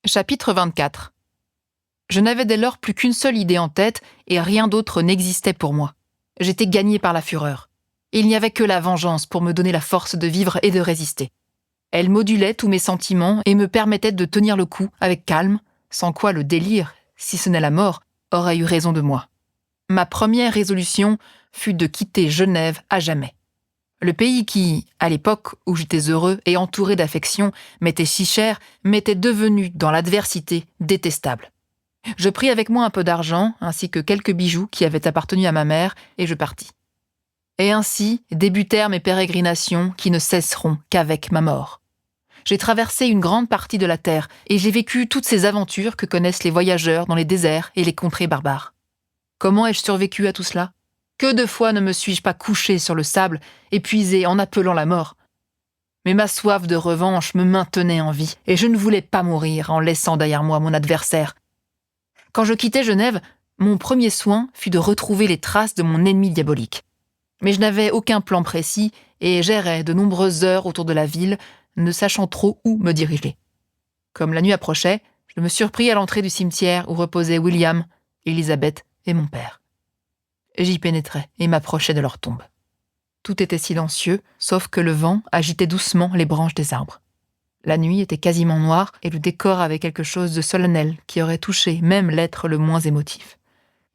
Chapitre 24. Je n'avais dès lors plus qu'une seule idée en tête et rien d'autre n'existait pour moi. J'étais gagné par la fureur. Il n'y avait que la vengeance pour me donner la force de vivre et de résister. Elle modulait tous mes sentiments et me permettait de tenir le coup avec calme, sans quoi le délire, si ce n'est la mort, aurait eu raison de moi. Ma première résolution fut de quitter Genève à jamais. Le pays qui, à l'époque où j'étais heureux et entouré d'affection, m'était si cher, m'était devenu, dans l'adversité, détestable. Je pris avec moi un peu d'argent, ainsi que quelques bijoux qui avaient appartenu à ma mère, et je partis. Et ainsi débutèrent mes pérégrinations qui ne cesseront qu'avec ma mort. J'ai traversé une grande partie de la terre, et j'ai vécu toutes ces aventures que connaissent les voyageurs dans les déserts et les contrées barbares. Comment ai-je survécu à tout cela ? Que de fois ne me suis-je pas couché sur le sable, épuisé en appelant la mort ? Mais ma soif de revanche me maintenait en vie, et je ne voulais pas mourir en laissant derrière moi mon adversaire. Quand je quittai Genève, mon premier soin fut de retrouver les traces de mon ennemi diabolique. Mais je n'avais aucun plan précis, et j'errais de nombreuses heures autour de la ville, ne sachant trop où me diriger. Comme la nuit approchait, je me surpris à l'entrée du cimetière où reposaient William, Elisabeth et mon père. J'y pénétrai et m'approchai de leur tombe. Tout était silencieux, sauf que le vent agitait doucement les branches des arbres. La nuit était quasiment noire et le décor avait quelque chose de solennel qui aurait touché même l'être le moins émotif.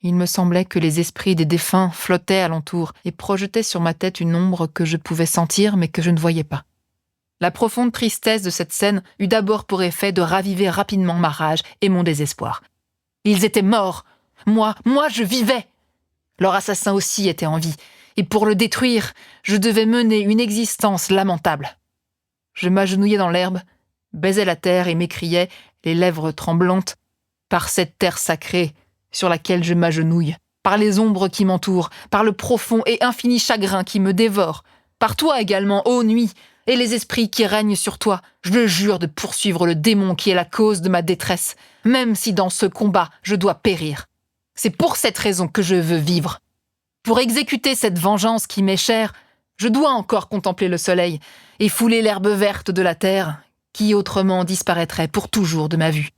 Il me semblait que les esprits des défunts flottaient alentour et projetaient sur ma tête une ombre que je pouvais sentir mais que je ne voyais pas. La profonde tristesse de cette scène eut d'abord pour effet de raviver rapidement ma rage et mon désespoir. Ils étaient morts. Moi, je vivais. Leur assassin aussi était en vie, et pour le détruire, je devais mener une existence lamentable. Je m'agenouillais dans l'herbe, baisais la terre et m'écriais, les lèvres tremblantes, « Par cette terre sacrée sur laquelle je m'agenouille, par les ombres qui m'entourent, par le profond et infini chagrin qui me dévore, par toi également, ô nuit, et les esprits qui règnent sur toi, je jure de poursuivre le démon qui est la cause de ma détresse, même si dans ce combat je dois périr. C'est pour cette raison que je veux vivre. Pour exécuter cette vengeance qui m'est chère, je dois encore contempler le soleil et fouler l'herbe verte de la terre, qui autrement disparaîtrait pour toujours de ma vue.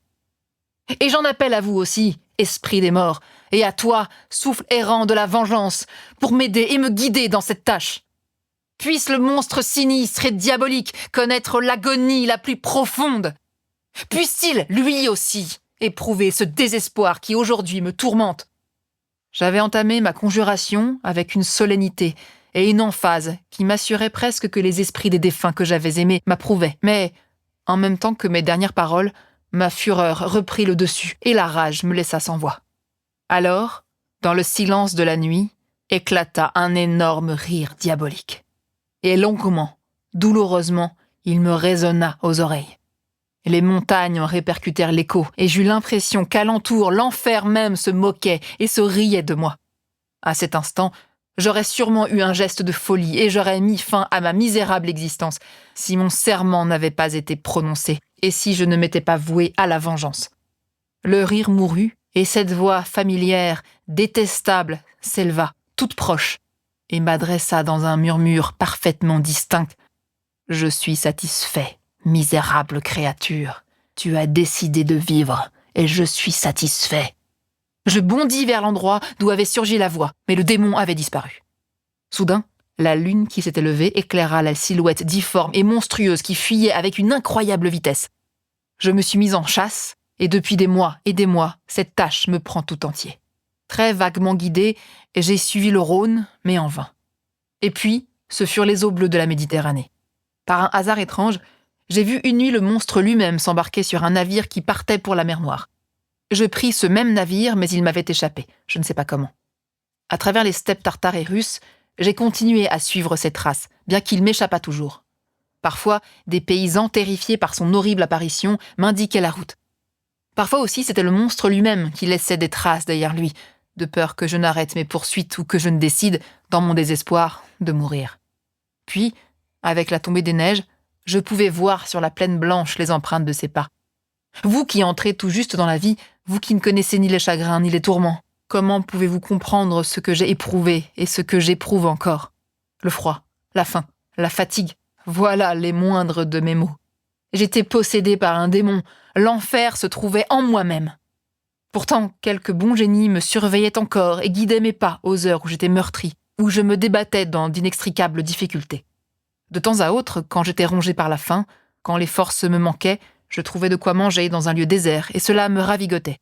Et j'en appelle à vous aussi, esprit des morts, et à toi, souffle errant de la vengeance, pour m'aider et me guider dans cette tâche. Puisse le monstre sinistre et diabolique connaître l'agonie la plus profonde. Puisse-t-il, lui aussi, éprouver ce désespoir qui aujourd'hui me tourmente. J'avais entamé ma conjuration avec une solennité et une emphase qui m'assurait presque que les esprits des défunts que j'avais aimés m'approuvaient. Mais, en même temps que mes dernières paroles, ma fureur reprit le dessus et la rage me laissa sans voix. Alors, dans le silence de la nuit, éclata un énorme rire diabolique. Et longuement, douloureusement, il me résonna aux oreilles. Les montagnes en répercutèrent l'écho, et j'eus l'impression qu'alentour l'enfer même se moquait et se riait de moi. À cet instant, j'aurais sûrement eu un geste de folie, et j'aurais mis fin à ma misérable existence, si mon serment n'avait pas été prononcé, et si je ne m'étais pas voué à la vengeance. Le rire mourut, et cette voix familière, détestable, s'éleva, toute proche, et m'adressa dans un murmure parfaitement distinct. « Je suis satisfait. Misérable créature, tu as décidé de vivre, et je suis satisfait. » Je bondis vers l'endroit d'où avait surgi la voix, mais le démon avait disparu. Soudain, la lune qui s'était levée éclaira la silhouette difforme et monstrueuse qui fuyait avec une incroyable vitesse. Je me suis mis en chasse, et depuis des mois, cette tâche me prend tout entier. Très vaguement guidé, j'ai suivi le Rhône, mais en vain. Et puis, ce furent les eaux bleues de la Méditerranée. Par un hasard étrange, j'ai vu une nuit le monstre lui-même s'embarquer sur un navire qui partait pour la mer Noire. Je pris ce même navire, mais il m'avait échappé, je ne sais pas comment. À travers les steppes tartares et russes, j'ai continué à suivre ses traces, bien qu'il m'échappât toujours. Parfois, des paysans terrifiés par son horrible apparition m'indiquaient la route. Parfois aussi, c'était le monstre lui-même qui laissait des traces derrière lui, de peur que je n'arrête mes poursuites ou que je ne décide, dans mon désespoir, de mourir. Puis, avec la tombée des neiges, je pouvais voir sur la plaine blanche les empreintes de ses pas. Vous qui entrez tout juste dans la vie, vous qui ne connaissez ni les chagrins ni les tourments, comment pouvez-vous comprendre ce que j'ai éprouvé et ce que j'éprouve encore ? Le froid, la faim, la fatigue, voilà les moindres de mes maux. J'étais possédé par un démon, l'enfer se trouvait en moi-même. Pourtant, quelques bons génies me surveillaient encore et guidaient mes pas aux heures où j'étais meurtrie, où je me débattais dans d'inextricables difficultés. De temps à autre, quand j'étais rongée par la faim, quand les forces me manquaient, je trouvais de quoi manger dans un lieu désert, et cela me ravigotait.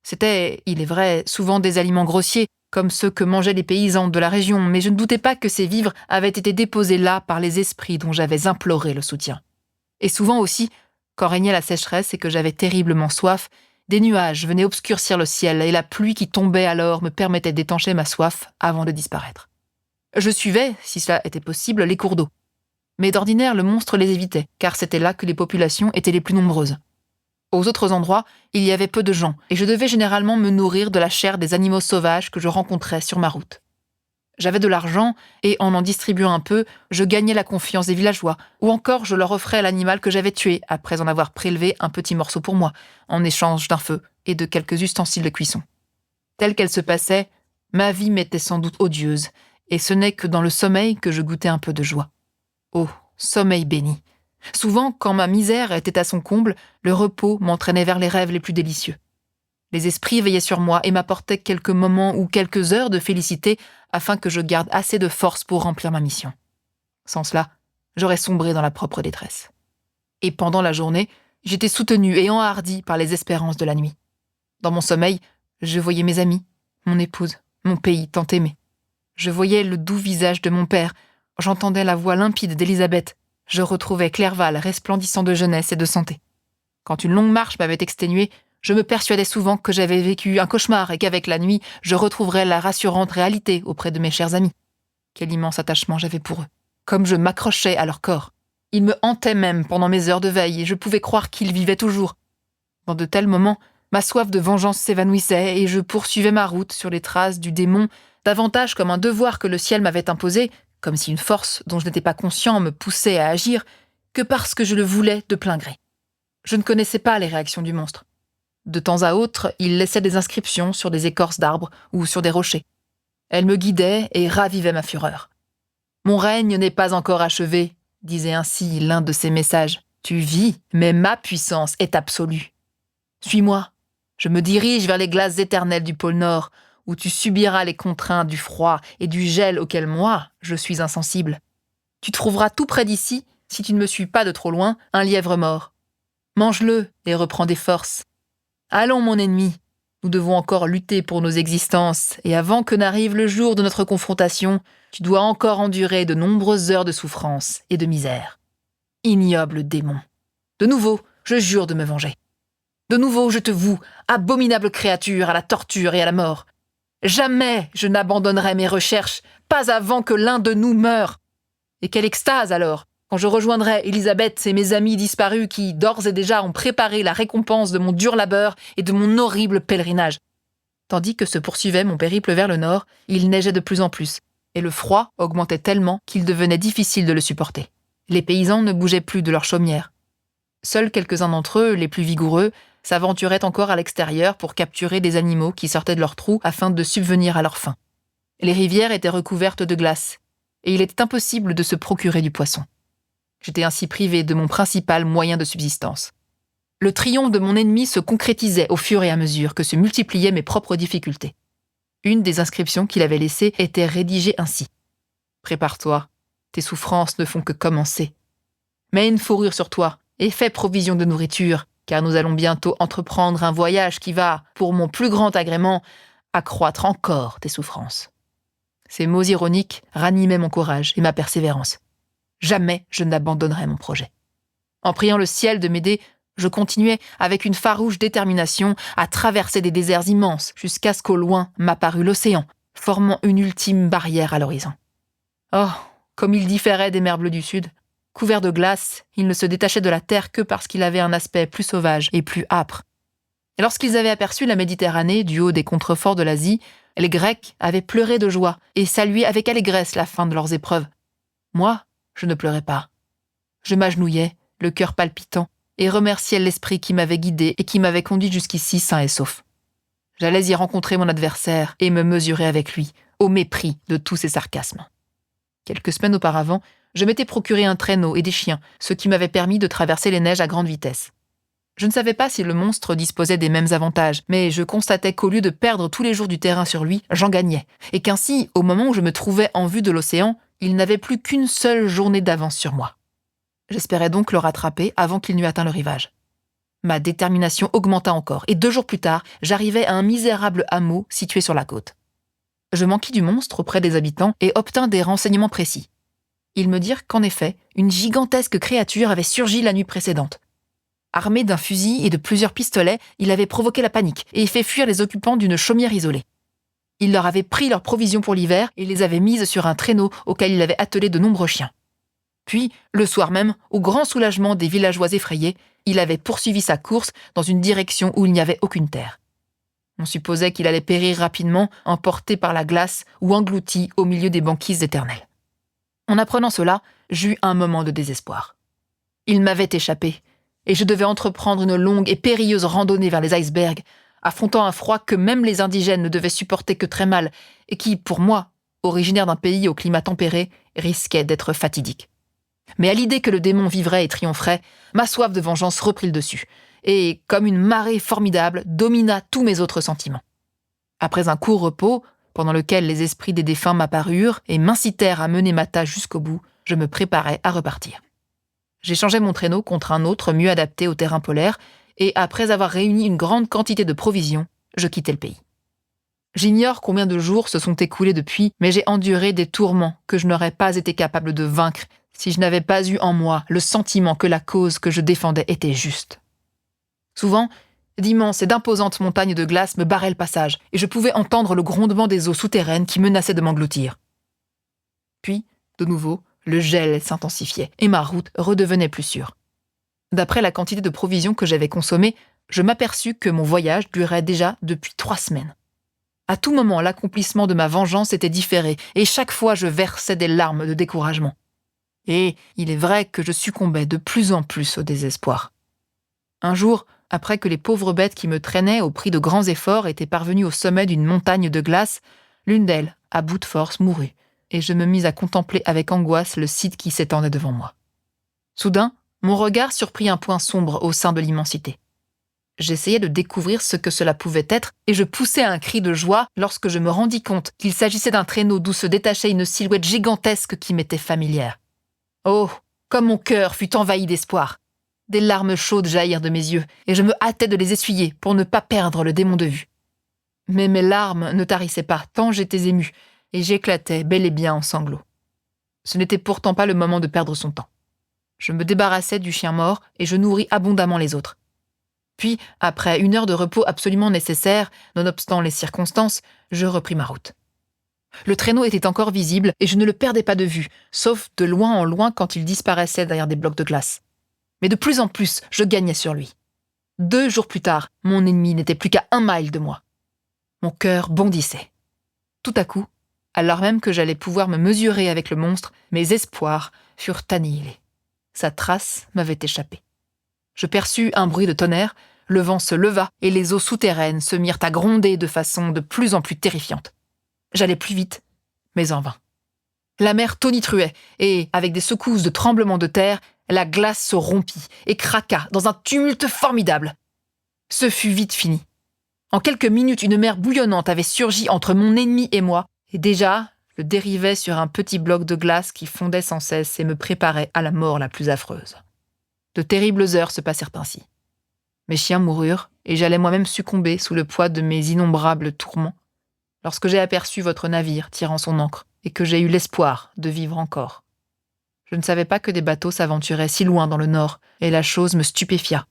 C'était, il est vrai, souvent des aliments grossiers, comme ceux que mangeaient les paysans de la région, mais je ne doutais pas que ces vivres avaient été déposés là par les esprits dont j'avais imploré le soutien. Et souvent aussi, quand régnait la sécheresse et que j'avais terriblement soif, des nuages venaient obscurcir le ciel et la pluie qui tombait alors me permettait d'étancher ma soif avant de disparaître. Je suivais, si cela était possible, les cours d'eau. Mais d'ordinaire, le monstre les évitait, car c'était là que les populations étaient les plus nombreuses. Aux autres endroits, il y avait peu de gens, et je devais généralement me nourrir de la chair des animaux sauvages que je rencontrais sur ma route. J'avais de l'argent, et en distribuant un peu, je gagnais la confiance des villageois, ou encore je leur offrais l'animal que j'avais tué, après en avoir prélevé un petit morceau pour moi, en échange d'un feu et de quelques ustensiles de cuisson. Telle qu'elle se passait, ma vie m'était sans doute odieuse, et ce n'est que dans le sommeil que je goûtais un peu de joie. Oh, sommeil béni! Souvent, quand ma misère était à son comble, le repos m'entraînait vers les rêves les plus délicieux. Les esprits veillaient sur moi et m'apportaient quelques moments ou quelques heures de félicité afin que je garde assez de force pour remplir ma mission. Sans cela, j'aurais sombré dans la propre détresse. Et pendant la journée, j'étais soutenue et enhardie par les espérances de la nuit. Dans mon sommeil, je voyais mes amis, mon épouse, mon pays tant aimé. Je voyais le doux visage de mon père, j'entendais la voix limpide d'Élisabeth, je retrouvais Clerval resplendissant de jeunesse et de santé. Quand une longue marche m'avait exténuée, je me persuadais souvent que j'avais vécu un cauchemar et qu'avec la nuit, je retrouverais la rassurante réalité auprès de mes chers amis. Quel immense attachement j'avais pour eux. Comme je m'accrochais à leur corps. Ils me hantaient même pendant mes heures de veille et je pouvais croire qu'ils vivaient toujours. Dans de tels moments, ma soif de vengeance s'évanouissait et je poursuivais ma route sur les traces du démon, davantage comme un devoir que le ciel m'avait imposé, comme si une force dont je n'étais pas conscient me poussait à agir, que parce que je le voulais de plein gré. Je ne connaissais pas les réactions du monstre. De temps à autre, il laissait des inscriptions sur des écorces d'arbres ou sur des rochers. Elles me guidaient et ravivaient ma fureur. « Mon règne n'est pas encore achevé », disait ainsi l'un de ses messages. « Tu vis, mais ma puissance est absolue. Suis-moi, je me dirige vers les glaces éternelles du pôle Nord, où tu subiras les contraintes du froid et du gel auquel moi, je suis insensible. Tu trouveras tout près d'ici, si tu ne me suis pas de trop loin, un lièvre mort. Mange-le et reprends des forces. Allons, mon ennemi, nous devons encore lutter pour nos existences, et avant que n'arrive le jour de notre confrontation, tu dois encore endurer de nombreuses heures de souffrance et de misère. Ignoble démon. De nouveau, je jure de me venger. De nouveau, je te voue, abominable créature, à la torture et à la mort. Jamais je n'abandonnerai mes recherches, pas avant que l'un de nous meure. Et quelle extase alors, quand je rejoindrai Élisabeth et mes amis disparus qui, d'ores et déjà, ont préparé la récompense de mon dur labeur et de mon horrible pèlerinage. Tandis que se poursuivait mon périple vers le nord, il neigeait de plus en plus, et le froid augmentait tellement qu'il devenait difficile de le supporter. Les paysans ne bougeaient plus de leur chaumière. Seuls quelques-uns d'entre eux, les plus vigoureux, s'aventuraient encore à l'extérieur pour capturer des animaux qui sortaient de leurs trous afin de subvenir à leur faim. Les rivières étaient recouvertes de glace, et il était impossible de se procurer du poisson. J'étais ainsi privé de mon principal moyen de subsistance. Le triomphe de mon ennemi se concrétisait au fur et à mesure que se multipliaient mes propres difficultés. Une des inscriptions qu'il avait laissées était rédigée ainsi. « Prépare-toi, tes souffrances ne font que commencer. Mets une fourrure sur toi et fais provision de nourriture, car nous allons bientôt entreprendre un voyage qui va, pour mon plus grand agrément, accroître encore tes souffrances. » Ces mots ironiques ranimaient mon courage et ma persévérance. Jamais je n'abandonnerai mon projet. En priant le ciel de m'aider, je continuais avec une farouche détermination à traverser des déserts immenses jusqu'à ce qu'au loin m'apparût l'océan, formant une ultime barrière à l'horizon. Oh, comme il différait des mers bleues du sud. Couvert de glace, il ne se détachait de la terre que parce qu'il avait un aspect plus sauvage et plus âpre. Et lorsqu'ils avaient aperçu la Méditerranée du haut des contreforts de l'Asie, les Grecs avaient pleuré de joie et salué avec allégresse la fin de leurs épreuves. Moi, je ne pleurais pas. Je m'agenouillais, le cœur palpitant, et remerciais l'esprit qui m'avait guidé et qui m'avait conduit jusqu'ici sain et sauf. J'allais y rencontrer mon adversaire et me mesurer avec lui, au mépris de tous ses sarcasmes. Quelques semaines auparavant, je m'étais procuré un traîneau et des chiens, ce qui m'avait permis de traverser les neiges à grande vitesse. Je ne savais pas si le monstre disposait des mêmes avantages, mais je constatais qu'au lieu de perdre tous les jours du terrain sur lui, j'en gagnais, et qu'ainsi, au moment où je me trouvais en vue de l'océan, il n'avait plus qu'une seule journée d'avance sur moi. J'espérais donc le rattraper avant qu'il n'eût atteint le rivage. Ma détermination augmenta encore, et 2 jours plus tard, j'arrivai à un misérable hameau situé sur la côte. Je m'enquis du monstre auprès des habitants et obtins des renseignements précis. Ils me dirent qu'en effet, une gigantesque créature avait surgi la nuit précédente. Armé d'un fusil et de plusieurs pistolets, il avait provoqué la panique et fait fuir les occupants d'une chaumière isolée. Il leur avait pris leurs provisions pour l'hiver et les avait mises sur un traîneau auquel il avait attelé de nombreux chiens. Puis, le soir même, au grand soulagement des villageois effrayés, il avait poursuivi sa course dans une direction où il n'y avait aucune terre. On supposait qu'il allait périr rapidement, emporté par la glace ou englouti au milieu des banquises éternelles. En apprenant cela, j'eus un moment de désespoir. Il m'avait échappé, et je devais entreprendre une longue et périlleuse randonnée vers les icebergs, affrontant un froid que même les indigènes ne devaient supporter que très mal, et qui, pour moi, originaire d'un pays au climat tempéré, risquait d'être fatidique. Mais à l'idée que le démon vivrait et triompherait, ma soif de vengeance reprit le dessus, et, comme une marée formidable, domina tous mes autres sentiments. Après un court repos, pendant lequel les esprits des défunts m'apparurent et m'incitèrent à mener ma tâche jusqu'au bout, je me préparais à repartir. J'échangeai mon traîneau contre un autre mieux adapté au terrain polaire, et après avoir réuni une grande quantité de provisions, je quittai le pays. J'ignore combien de jours se sont écoulés depuis, mais j'ai enduré des tourments que je n'aurais pas été capable de vaincre si je n'avais pas eu en moi le sentiment que la cause que je défendais était juste. Souvent, d'immenses et d'imposantes montagnes de glace me barraient le passage, et je pouvais entendre le grondement des eaux souterraines qui menaçaient de m'engloutir. Puis, de nouveau, le gel s'intensifiait, et ma route redevenait plus sûre. D'après la quantité de provisions que j'avais consommées, je m'aperçus que mon voyage durait déjà depuis 3 semaines. À tout moment, l'accomplissement de ma vengeance était différé, et chaque fois je versais des larmes de découragement. Et il est vrai que je succombais de plus en plus au désespoir. Un jour, après que les pauvres bêtes qui me traînaient au prix de grands efforts étaient parvenues au sommet d'une montagne de glace, l'une d'elles, à bout de force, mourut, et je me mis à contempler avec angoisse le site qui s'étendait devant moi. Soudain, mon regard surprit un point sombre au sein de l'immensité. J'essayais de découvrir ce que cela pouvait être, et je poussai un cri de joie lorsque je me rendis compte qu'il s'agissait d'un traîneau d'où se détachait une silhouette gigantesque qui m'était familière. Oh, comme mon cœur fut envahi d'espoir! Des larmes chaudes jaillirent de mes yeux, et je me hâtais de les essuyer pour ne pas perdre le démon de vue. Mais mes larmes ne tarissaient pas tant j'étais ému, et j'éclatais bel et bien en sanglots. Ce n'était pourtant pas le moment de perdre son temps. Je me débarrassai du chien mort et je nourris abondamment les autres. Puis, après 1 heure de repos absolument nécessaire, nonobstant les circonstances, je repris ma route. Le traîneau était encore visible et je ne le perdais pas de vue, sauf de loin en loin quand il disparaissait derrière des blocs de glace. Mais de plus en plus, je gagnais sur lui. 2 jours plus tard, mon ennemi n'était plus qu'à 1 mile de moi. Mon cœur bondissait. Tout à coup, alors même que j'allais pouvoir me mesurer avec le monstre, mes espoirs furent annihilés. Sa trace m'avait échappé. Je perçus un bruit de tonnerre, le vent se leva et les eaux souterraines se mirent à gronder de façon de plus en plus terrifiante. J'allais plus vite, mais en vain. La mer tonitruait et, avec des secousses de tremblements de terre, la glace se rompit et craqua dans un tumulte formidable. Ce fut vite fini. En quelques minutes, une mer bouillonnante avait surgi entre mon ennemi et moi, et déjà, je dérivais sur un petit bloc de glace qui fondait sans cesse et me préparait à la mort la plus affreuse. De terribles heures se passèrent ainsi. Mes chiens moururent, et j'allais moi-même succomber sous le poids de mes innombrables tourments, lorsque j'ai aperçu votre navire tirant son ancre, et que j'ai eu l'espoir de vivre encore. Je ne savais pas que des bateaux s'aventuraient si loin dans le nord, et la chose me stupéfia.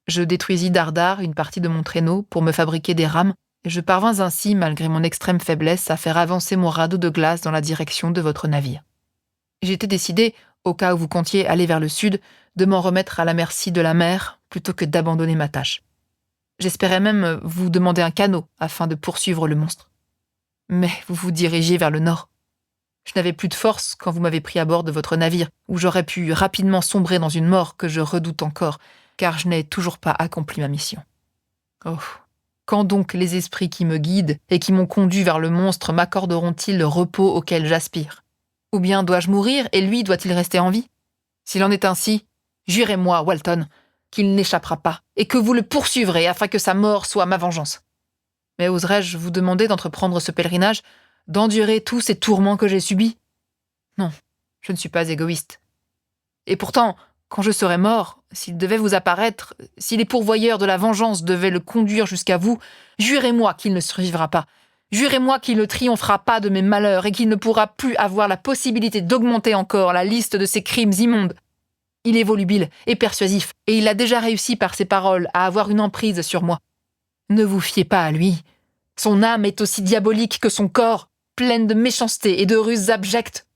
Je détruisis dardard une partie de mon traîneau pour me fabriquer des rames, et je parvins ainsi, malgré mon extrême faiblesse, à faire avancer mon radeau de glace dans la direction de votre navire. J'étais décidé, au cas où vous comptiez aller vers le sud, de m'en remettre à la merci de la mer plutôt que d'abandonner ma tâche. J'espérais même vous demander un canot afin de poursuivre le monstre. Mais vous vous dirigiez vers le nord. Je n'avais plus de force quand vous m'avez pris à bord de votre navire, où j'aurais pu rapidement sombrer dans une mort que je redoute encore, car je n'ai toujours pas accompli ma mission. Oh, quand donc les esprits qui me guident et qui m'ont conduit vers le monstre m'accorderont-ils le repos auquel j'aspire? Ou bien dois-je mourir et lui doit-il rester en vie? S'il en est ainsi, jurez-moi, Walton, qu'il n'échappera pas, et que vous le poursuivrez afin que sa mort soit ma vengeance. Mais oserais-je vous demander d'entreprendre ce pèlerinage, d'endurer tous ces tourments que j'ai subis? Non, je ne suis pas égoïste. Et pourtant, quand je serai mort, s'il devait vous apparaître, si les pourvoyeurs de la vengeance devaient le conduire jusqu'à vous, jurez-moi qu'il ne survivra pas. Jurez-moi qu'il ne triomphera pas de mes malheurs et qu'il ne pourra plus avoir la possibilité d'augmenter encore la liste de ses crimes immondes. Il est volubile et persuasif, et il a déjà réussi par ses paroles à avoir une emprise sur moi. Ne vous fiez pas à lui. Son âme est aussi diabolique que son corps, pleine de méchanceté et de ruses abjectes.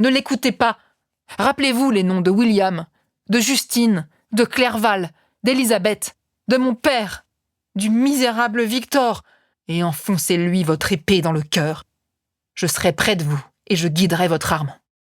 Ne l'écoutez pas. Rappelez-vous les noms de William, de Justine, de Clerval, d'Élisabeth, de mon père, du misérable Victor, et enfoncez-lui votre épée dans le cœur. Je serai près de vous et je guiderai votre arme.